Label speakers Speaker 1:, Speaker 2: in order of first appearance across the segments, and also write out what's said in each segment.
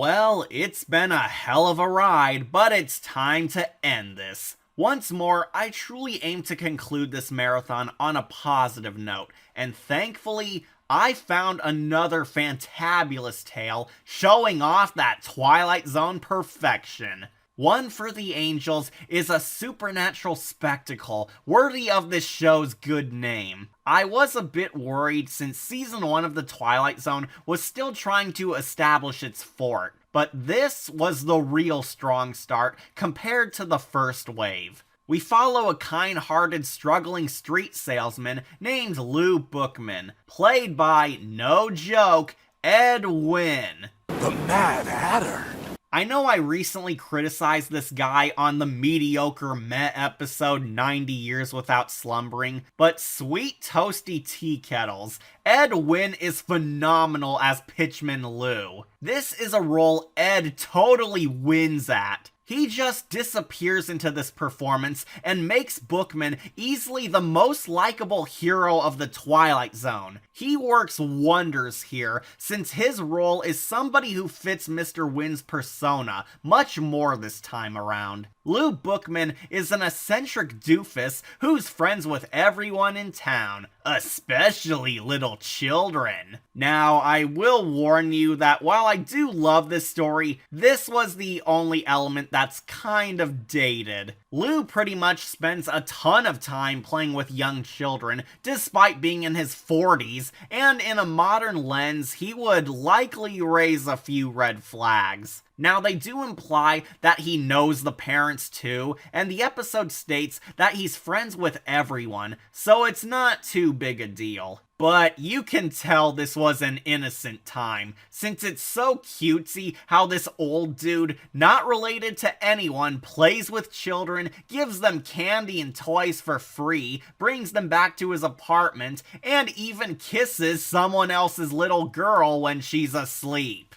Speaker 1: Well, it's been a hell of a ride, but it's time to end this. Once more, I truly aim to conclude this marathon on a positive note, and thankfully, I found another fantabulous tale showing off that Twilight Zone perfection. One for the Angels is a supernatural spectacle worthy of this show's good name. I was a bit worried since season 1 of the Twilight Zone was still trying to establish its fort, but this was the real strong start compared to the first wave. We follow a kind-hearted, struggling street salesman named Lou Bookman, played by, no joke, Ed Wynn.
Speaker 2: The Mad Hatter.
Speaker 1: I know I recently criticized this guy on the mediocre meh episode 90 Years Without Slumbering, but sweet toasty tea kettles, Ed Wynn is phenomenal as Pitchman Lou. This is a role Ed totally wins at. He just disappears into this performance and makes Bookman easily the most likable hero of the Twilight Zone. He works wonders here, since his role is somebody who fits Mr. Wynn's persona much more this time around. Lou Bookman is an eccentric doofus who's friends with everyone in town, especially little children. Now, I will warn you that while I do love this story, this was the only element that's kind of dated. Lou pretty much spends a ton of time playing with young children, despite being in his 40s, and in a modern lens, he would likely raise a few red flags. Now, they do imply that he knows the parents too, and the episode states that he's friends with everyone, so it's not too big a deal. But you can tell this was an innocent time, since it's so cutesy how this old dude, not related to anyone, plays with children, gives them candy and toys for free, brings them back to his apartment, and even kisses someone else's little girl when she's asleep.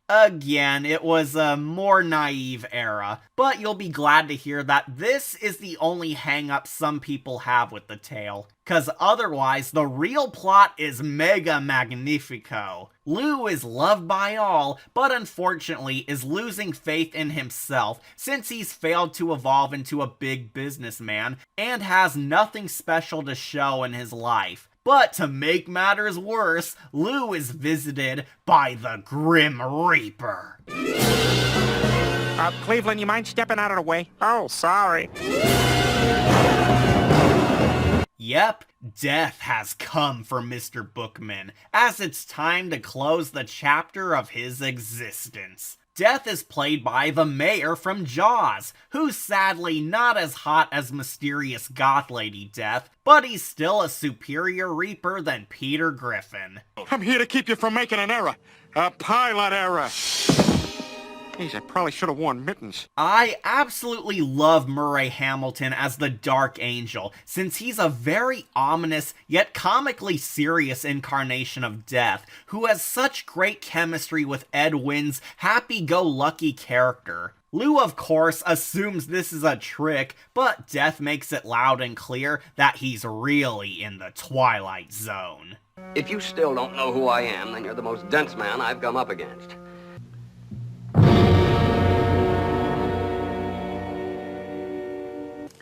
Speaker 1: Again, it was a more naive era, but you'll be glad to hear that this is the only hang-up some people have with the tale, cause otherwise the real plot is mega magnifico. Lou is loved by all, but unfortunately is losing faith in himself since he's failed to evolve into a big businessman and has nothing special to show in his life. But to make matters worse, Lou is visited by the Grim Reaper.
Speaker 3: Cleveland, you mind stepping out of the way? Oh, sorry.
Speaker 1: Yep, death has come for Mr. Bookman, as it's time to close the chapter of his existence. Death is played by the mayor from Jaws, who's sadly not as hot as mysterious goth lady Death, but he's still a superior Reaper than Peter Griffin.
Speaker 3: I'm here to keep you from making an error. A pilot error. Geez, I probably should have worn mittens.
Speaker 1: I absolutely love Murray Hamilton as the Dark Angel, since he's a very ominous yet comically serious incarnation of Death, who has such great chemistry with Ed Wynn's happy-go-lucky character. Lou, of course, assumes this is a trick, but Death makes it loud and clear that he's really in the Twilight Zone.
Speaker 4: If you still don't know who I am, then you're the most dense man I've come up against.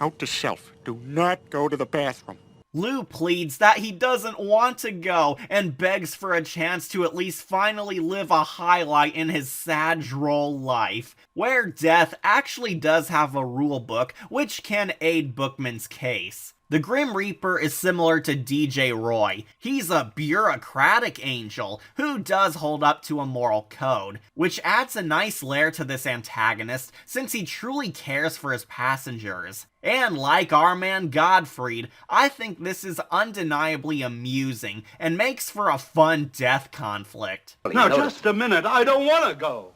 Speaker 3: Note to self, do not go to the bathroom.
Speaker 1: Lou pleads that he doesn't want to go and begs for a chance to at least finally live a highlight in his sad, droll life, where Death actually does have a rule book which can aid Bookman's case. The Grim Reaper is similar to DJ Roy. He's a bureaucratic angel who does hold up to a moral code, which adds a nice layer to this antagonist since he truly cares for his passengers. And like our man Godfried, I think this is undeniably amusing and makes for a fun death conflict.
Speaker 2: Now, just a minute. I don't want to go.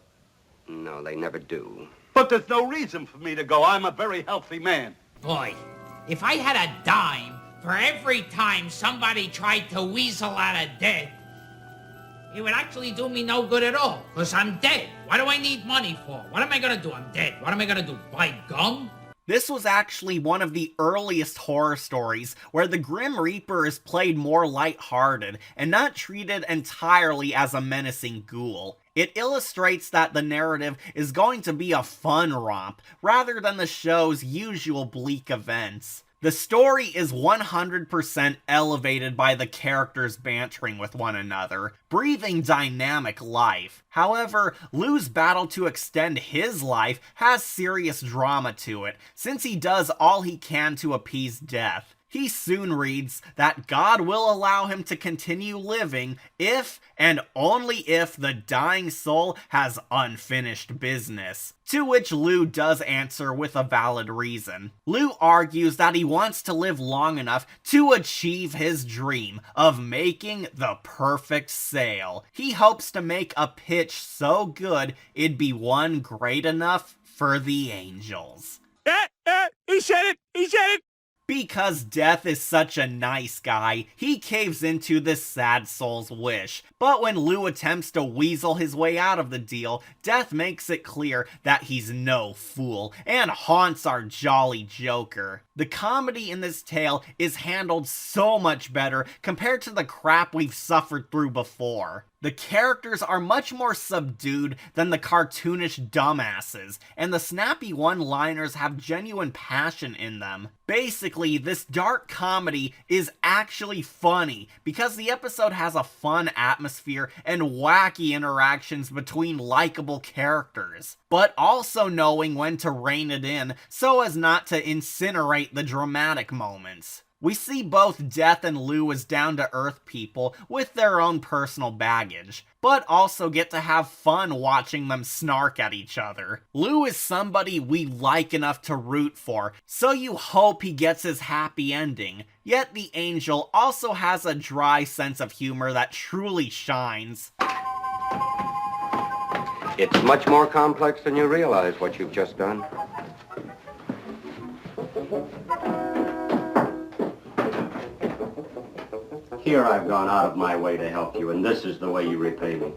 Speaker 4: No, they never do.
Speaker 2: But there's no reason for me to go. I'm a very healthy man.
Speaker 5: Boy, if I had a dime for every time somebody tried to weasel out of dead, it would actually do me no good at all, because I'm dead. What do I need money for? What am I going to do? I'm dead. What am I going to do? Buy gum?
Speaker 1: This was actually one of the earliest horror stories where the Grim Reaper is played more lighthearted and not treated entirely as a menacing ghoul. It illustrates that the narrative is going to be a fun romp, rather than the show's usual bleak events. The story is 100% elevated by the characters bantering with one another, breathing dynamic life. However, Lou's battle to extend his life has serious drama to it, since he does all he can to appease death. He soon reads that God will allow him to continue living if, and only if, the dying soul has unfinished business. To which Lou does answer with a valid reason. Lou argues that he wants to live long enough to achieve his dream of making the perfect sale. He hopes to make a pitch so good it'd be one great enough for the angels.
Speaker 3: He said it! He said it!
Speaker 1: Because Death is such a nice guy, he caves into this sad soul's wish. But when Lou attempts to weasel his way out of the deal, Death makes it clear that he's no fool, and haunts our jolly Joker. The comedy in this tale is handled so much better compared to the crap we've suffered through before. The characters are much more subdued than the cartoonish dumbasses, and the snappy one-liners have genuine passion in them. Basically, this dark comedy is actually funny because the episode has a fun atmosphere and wacky interactions between likable characters, but also knowing when to rein it in so as not to incinerate the dramatic moments. We see both Death and Lou as down-to-earth people with their own personal baggage, but also get to have fun watching them snark at each other. Lou is somebody we like enough to root for, so you hope he gets his happy ending. Yet the Angel also has a dry sense of humor that truly shines.
Speaker 4: It's much more complex than you realize, what you've just done. Here I've gone out of my way to help you, and this is the way you repay me.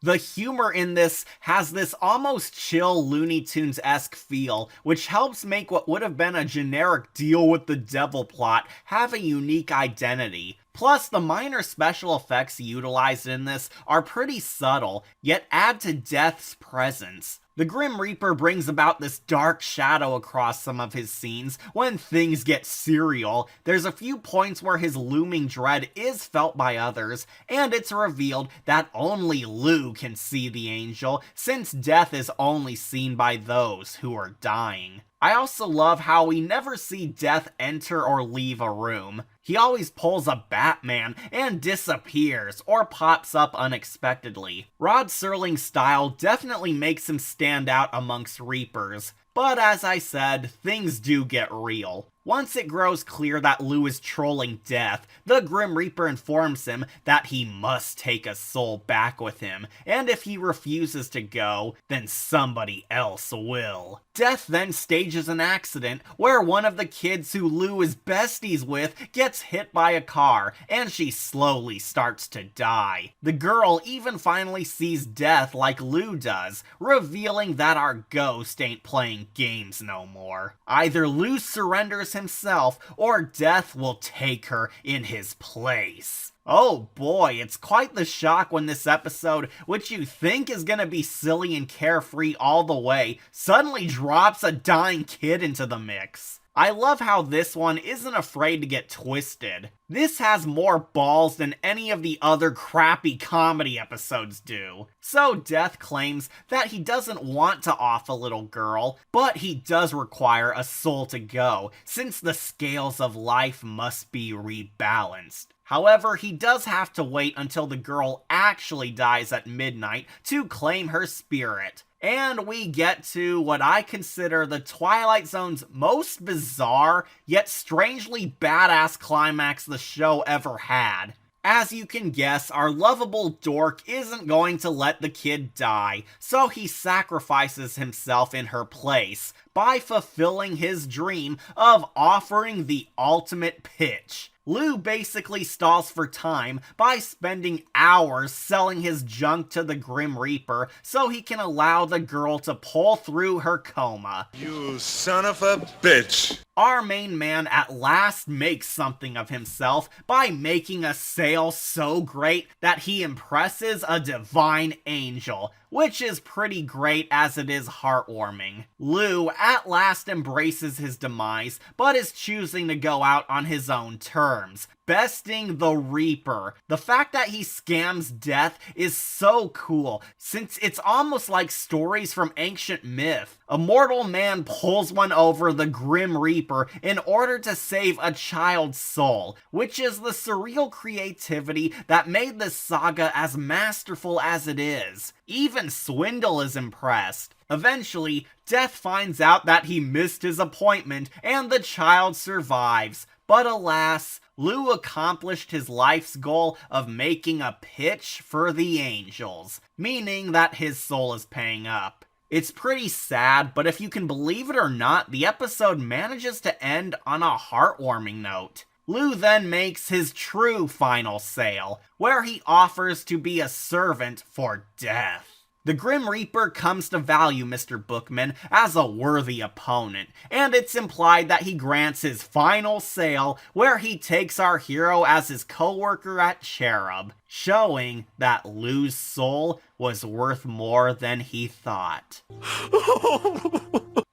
Speaker 1: The humor in this has this almost chill Looney Tunes-esque feel, which helps make what would have been a generic deal with the devil plot have a unique identity. Plus, the minor special effects utilized in this are pretty subtle, yet add to Death's presence. The Grim Reaper brings about this dark shadow across some of his scenes when things get surreal. There's a few points where his looming dread is felt by others, and it's revealed that only Lou can see the Angel, since Death is only seen by those who are dying. I also love how we never see Death enter or leave a room. He always pulls a Batman and disappears or pops up unexpectedly. Rod Serling's style definitely makes him stand out amongst Reapers. But as I said, things do get real. Once it grows clear that Lou is trolling Death, the Grim Reaper informs him that he must take a soul back with him, and if he refuses to go, then somebody else will. Death then stages an accident where one of the kids who Lou is besties with gets hit by a car, and she slowly starts to die. The girl even finally sees Death like Lou does, revealing that our ghost ain't playing games no more. Either Lou surrenders himself, or Death will take her in his place. Oh boy, it's quite the shock when this episode, which you think is gonna be silly and carefree all the way, suddenly drops a dying kid into the mix. I love how this one isn't afraid to get twisted. This has more balls than any of the other crappy comedy episodes do. So Death claims that he doesn't want to off a little girl, but he does require a soul to go, since the scales of life must be rebalanced. However, he does have to wait until the girl actually dies at midnight to claim her spirit. And we get to what I consider the Twilight Zone's most bizarre, yet strangely badass climax the show ever had. As you can guess, our lovable dork isn't going to let the kid die, so he sacrifices himself in her place by fulfilling his dream of offering the ultimate pitch. Lou basically stalls for time by spending hours selling his junk to the Grim Reaper so he can allow the girl to pull through her coma.
Speaker 6: You son of a bitch.
Speaker 1: Our main man at last makes something of himself by making a sale so great that he impresses a divine angel, which is pretty great as it is heartwarming. Lou at last embraces his demise, but is choosing to go out on his own terms, besting the Reaper. The fact that he scams death is so cool, since it's almost like stories from ancient myth. A mortal man pulls one over the Grim Reaper in order to save a child's soul, which is the surreal creativity that made this saga as masterful as it is. Even Swindle is impressed. Eventually, Death finds out that he missed his appointment and the child survives. But alas, Lou accomplished his life's goal of making a pitch for the angels, meaning that his soul is paying up. It's pretty sad, but if you can believe it or not, the episode manages to end on a heartwarming note. Lou then makes his true final sale, where he offers to be a servant for Death. The Grim Reaper comes to value Mr. Bookman as a worthy opponent, and it's implied that he grants his final sale where he takes our hero as his co-worker at Cherub, showing that Lou's soul was worth more than he thought.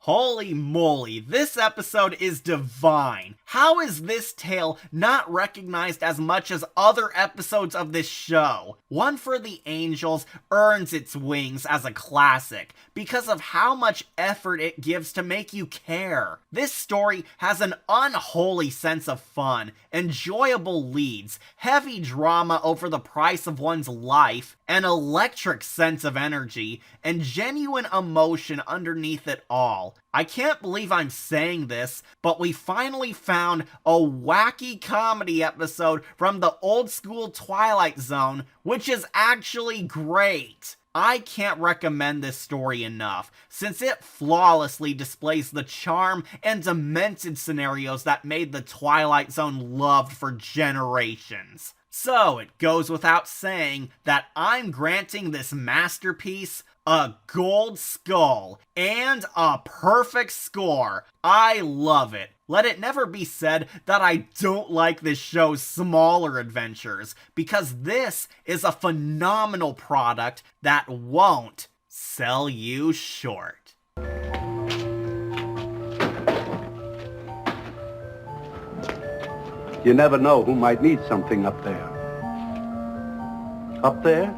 Speaker 1: Holy moly, this episode is divine. How is this tale not recognized as much as other episodes of this show? One for the Angels earns its wings as a classic because of how much effort it gives to make you care. This story has an unholy sense of fun, enjoyable leads, heavy drama over the price of one's life, an electric sense of energy, and genuine emotion underneath it all. I can't believe I'm saying this, but we finally found a wacky comedy episode from the old school Twilight Zone, which is actually great. I can't recommend this story enough, since it flawlessly displays the charm and demented scenarios that made the Twilight Zone loved for generations. So it goes without saying that I'm granting this masterpiece a gold skull and a perfect score. I love it. Let it never be said that I don't like this show's smaller adventures, because this is a phenomenal product that won't sell you short.
Speaker 2: You never know who might need something up there. Up there?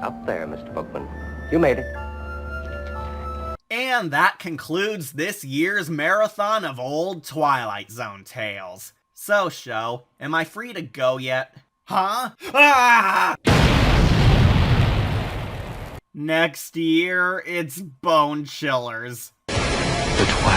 Speaker 7: Up there, Mr. Bookman. You made it.
Speaker 1: And that concludes this year's marathon of old Twilight Zone tales. So, show, am I free to go yet? Huh? Ah! Next year, it's Bone Chillers.
Speaker 7: The Twilight